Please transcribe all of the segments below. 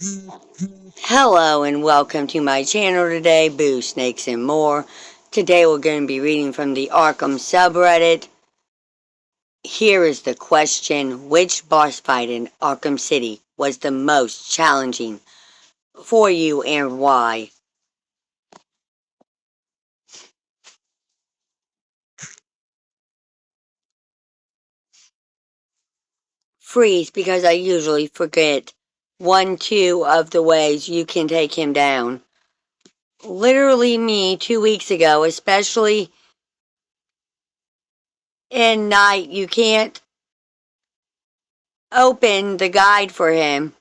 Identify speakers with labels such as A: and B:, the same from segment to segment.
A: Hello and welcome to my channel today, Boo, Snakes, and More. Today we're going to be reading from the Arkham subreddit. Here is the question: which boss fight in Arkham City was the most challenging for you and why? Freeze, because I usually forget 1, 2 of the ways you can take him down. Literally me 2 weeks ago, especially in night, you can't open the guide for him.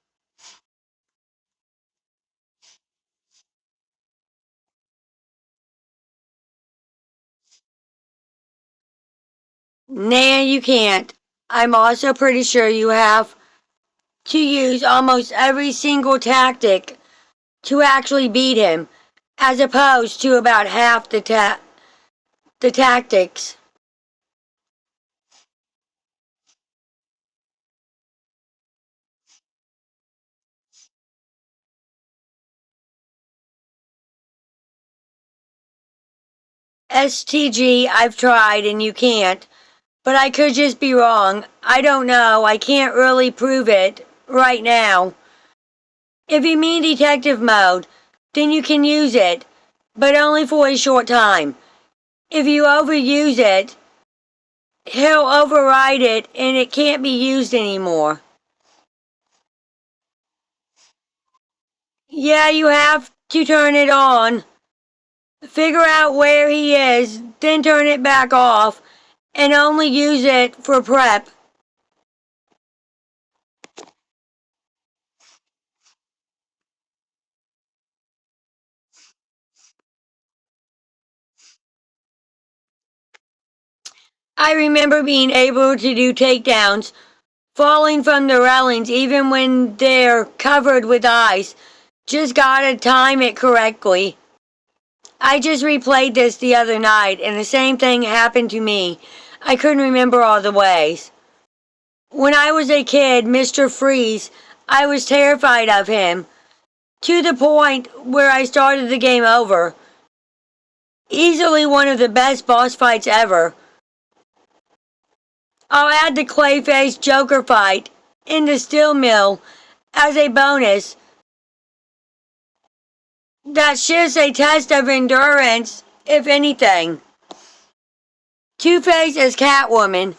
A: Nah, you can't. I'm also pretty sure you have to use almost every single tactic to actually beat him, as opposed to about half the tactics. STG, I've tried and you can't, but I could just be wrong. I don't know. I can't really prove it right now. If you mean detective mode, then you can use it, but only for a short time. If you overuse it, he'll override it and it can't be used anymore. Yeah, you have to turn it on. Figure out where he is, then turn it back off, and only use it for prep. I remember being able to do takedowns, falling from the railings even when they're covered with ice. Just gotta time it correctly. I just replayed this the other night, and the same thing happened to me. I couldn't remember all the ways. When I was a kid, Mr. Freeze, I was terrified of him, to the point where I started the game over. Easily one of the best boss fights ever. I'll add the Clayface Joker fight in the steel mill as a bonus. That's just a test of endurance, if anything. Two-Face as Catwoman.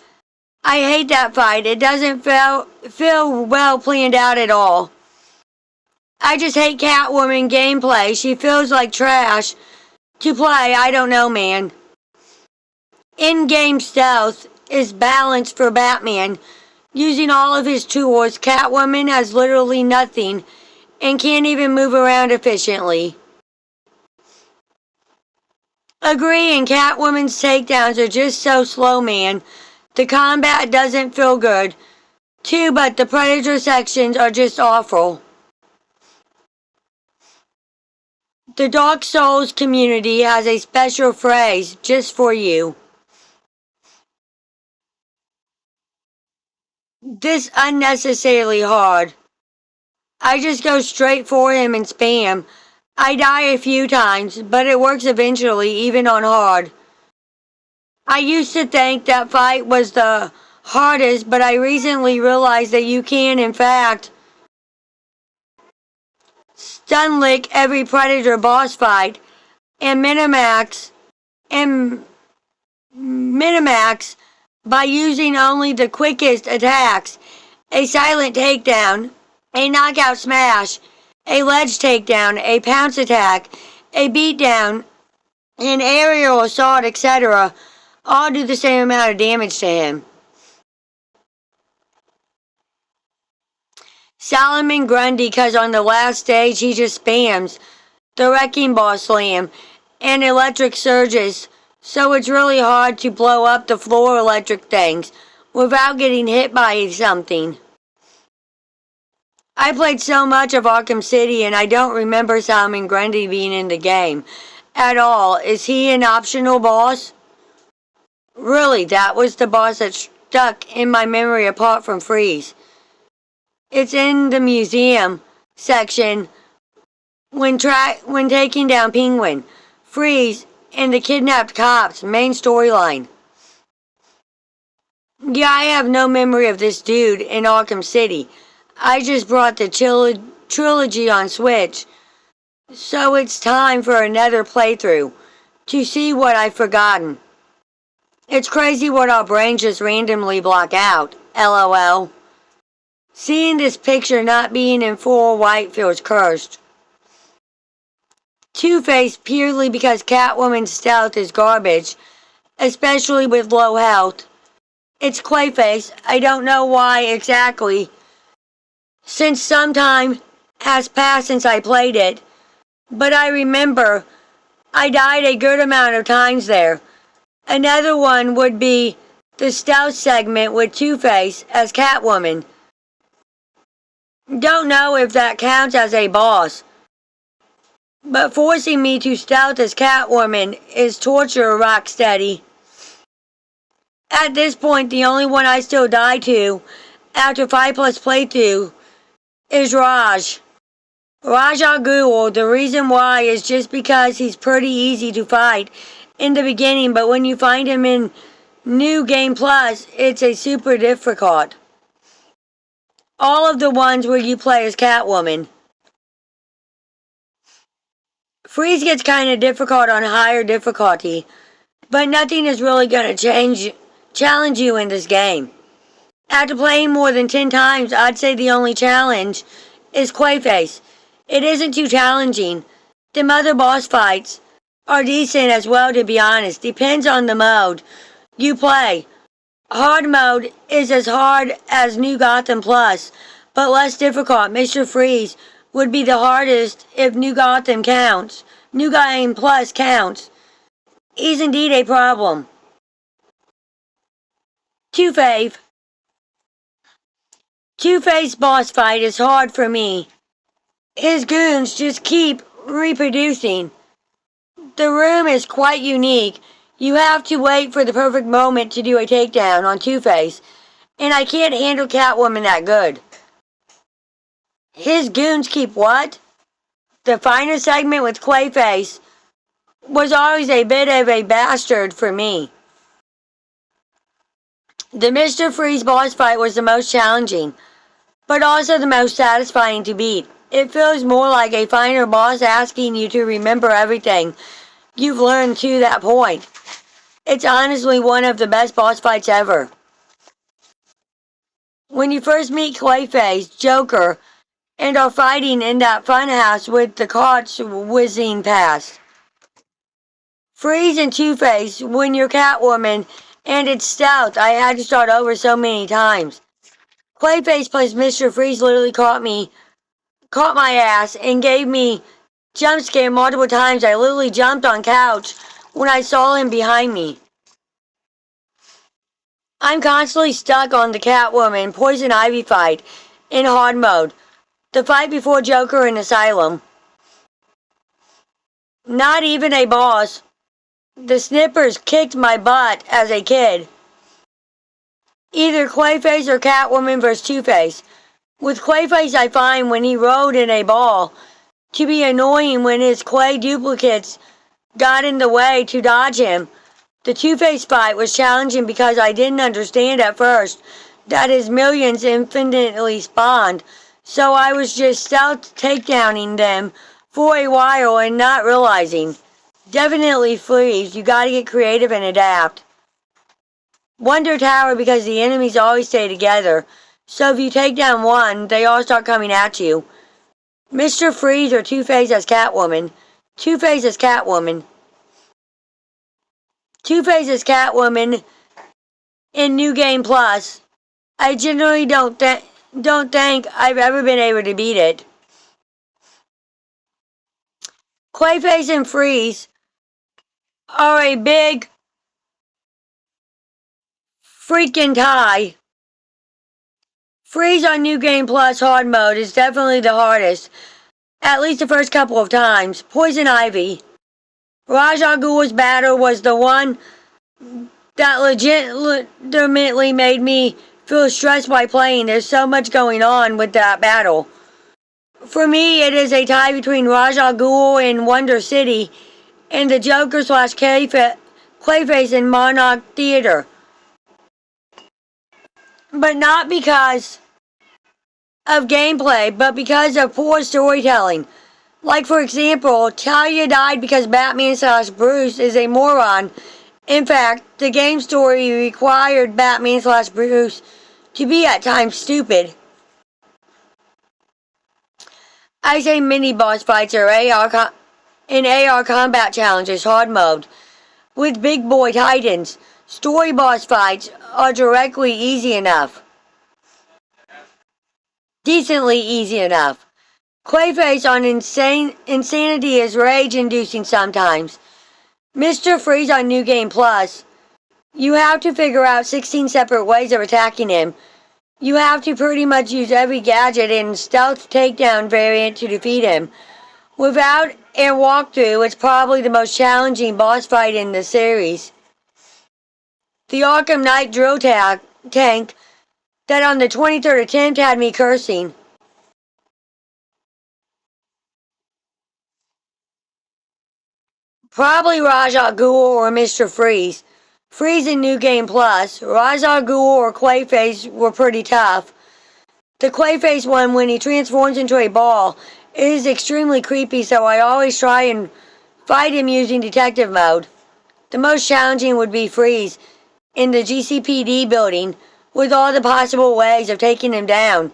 A: I hate that fight. It doesn't feel well planned out at all. I just hate Catwoman gameplay. She feels like trash to play. I don't know, man. In-game stealth is balanced for Batman. Using all of his tools, Catwoman has literally nothing and can't even move around efficiently. Agree, and Catwoman's takedowns are just so slow, man. The combat doesn't feel good, too, but the Predator sections are just awful. The Dark Souls community has a special phrase just for you. This unnecessarily hard. I just go straight for him and spam. I die a few times, but it works eventually, even on hard. I used to think that fight was the hardest, but I recently realized that you can, in fact, stun lick every Predator boss fight and and minimax by using only the quickest attacks. A silent takedown, a knockout smash, a ledge takedown, a pounce attack, a beatdown, an aerial assault, etc. all do the same amount of damage to him. Solomon Grundy, because on the last stage he just spams the Wrecking Ball Slam and electric surges, so it's really hard to blow up the floor electric things without getting hit by something. I played so much of Arkham City and I don't remember Solomon Grundy being in the game at all. Is he an optional boss? Really, that was the boss that stuck in my memory apart from Freeze. It's in the museum, section when taking down Penguin, Freeze, and the kidnapped cops main storyline. Yeah, I have no memory of this dude in Arkham City. I just brought the trilogy on Switch, so it's time for another playthrough to see what I've forgotten. It's crazy what our brains just randomly block out. LOL. Seeing this picture not being in full white feels cursed. Two-Face purely because Catwoman's stealth is garbage, especially with low health. It's Clayface. I don't know why exactly, since some time has passed since I played it, but I remember I died a good amount of times there. Another one would be the stealth segment with Two-Face as Catwoman. Don't know if that counts as a boss, but forcing me to stealth as Catwoman is torture, Rocksteady. At this point, the only one I still die to, after 5+ playthrough, is Raj. Raj Al Ghul. The reason why is just because he's pretty easy to fight in the beginning, but when you find him in New Game Plus, it's a super difficult. All of the ones where you play as Catwoman. Freeze gets kind of difficult on higher difficulty, but nothing is really going to challenge you in this game. After playing more than 10 times, I'd say the only challenge is Clayface. It isn't too challenging. The other boss fights are decent as well, to be honest. Depends on the mode you play. Hard mode is as hard as New Gotham Plus, but less difficult. Mr. Freeze would be the hardest if New Gotham counts. New Gotham Plus counts. He's indeed a problem. Two-Face. Two-Face boss fight is hard for me. His goons just keep reproducing. The room is quite unique. You have to wait for the perfect moment to do a takedown on Two-Face, and I can't handle Catwoman that good. His goons keep what? The final segment with Clayface was always a bit of a bastard for me. The Mr. Freeze boss fight was the most challenging, but also the most satisfying to beat. It feels more like a final boss asking you to remember everything you've learned to that point. It's honestly one of the best boss fights ever. When you first meet Clayface, Joker, and are fighting in that funhouse with the carts whizzing past. Freeze and Two-Face when you're Catwoman, and it's stealth. I had to start over so many times. Clayface plus Mr. Freeze literally caught my ass, and gave me jump scare multiple times. I literally jumped on couch when I saw him behind me. I'm constantly stuck on the Catwoman Poison Ivy fight in hard mode. The fight before Joker in Asylum. Not even a boss. The Snippers kicked my butt as a kid. Either Clayface or Catwoman vs. Two-Face. With Clayface, I find when he rode in a ball to be annoying when his Clay duplicates got in the way to dodge him. The Two-Face fight was challenging because I didn't understand at first that his millions infinitely spawned, so I was just stealth takedowning them for a while and not realizing. Definitely Freeze, you gotta get creative and adapt. Wonder Tower because the enemies always stay together, so if you take down one, they all start coming at you. Mr. Freeze or Two-Face as Catwoman. Two-Face as Catwoman. Two-Face as Catwoman in New Game Plus. I generally don't think I've ever been able to beat it. Clayface and Freeze are a big freaking tie. Freeze on New Game Plus hard mode is definitely the hardest, at least the first couple of times. Poison Ivy. Ra's al Ghul's battle was the one that legitimately made me feel stressed while playing. There's so much going on with that battle. For me, it is a tie between Ra's al Ghul in Wonder City and the Joker slash Clayface in Monarch Theater. But not because of gameplay, but because of poor storytelling. Like, for example, Talia died because Batman slash Bruce is a moron. In fact, the game story required Batman slash Bruce to be at times stupid. I say mini boss fights are in AR combat challenges hard mode. With big boy titans, story boss fights are directly easy enough. Decently easy enough. Clayface on Insanity is rage inducing sometimes. Mr. Freeze on New Game Plus. You have to figure out 16 separate ways of attacking him. You have to pretty much use every gadget and stealth takedown variant to defeat him. Without a walkthrough, it's probably the most challenging boss fight in the series. The Arkham Knight drill tank that on the 23rd attempt had me cursing. Probably Ra's al Ghul or Mr. Freeze. Freeze in New Game Plus. Ra's al Ghul or Clayface were pretty tough. The Clayface one, when he transforms into a ball, is extremely creepy, so I always try and fight him using detective mode. The most challenging would be Freeze in the GCPD building, with all the possible ways of taking him down.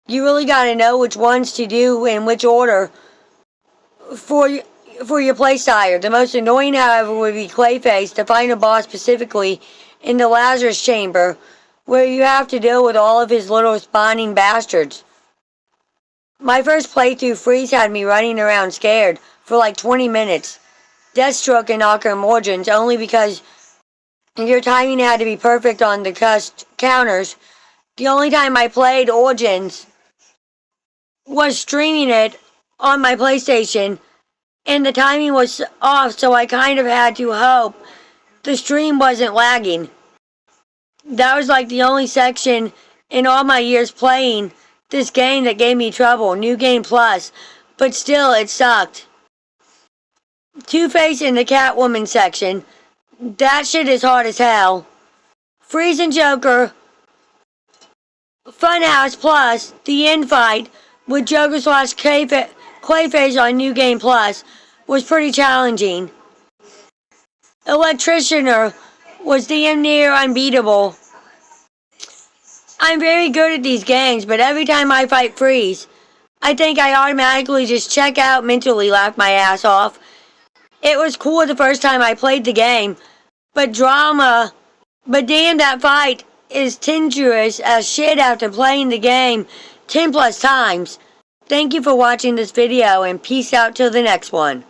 A: You really gotta know which ones to do in which order for your playstyle. The most annoying, however, would be Clayface, the final boss specifically in the Lazarus Chamber, where you have to deal with all of his little spawning bastards. My first playthrough, Freeze had me running around scared for like 20 minutes. Deathstroke in Arkham Origins only because your timing had to be perfect on the counters. The only time I played Origins was streaming it on my PlayStation, and the timing was off, so I kind of had to hope the stream wasn't lagging. That was like the only section in all my years playing this game that gave me trouble, New Game Plus, but still it sucked. Two-Face in the Catwoman section, that shit is hard as hell. Freeze and Joker, Funhouse Plus, the end fight with Joker slash Clayface on New Game Plus was pretty challenging. Electricianer was damn near unbeatable. I'm very good at these games, but every time I fight Freeze, I think I automatically just check out, mentally laugh my ass off. It was cool the first time I played the game, but damn, that fight is tenuous as shit after playing the game 10 plus times. Thank you for watching this video, and peace out till the next one.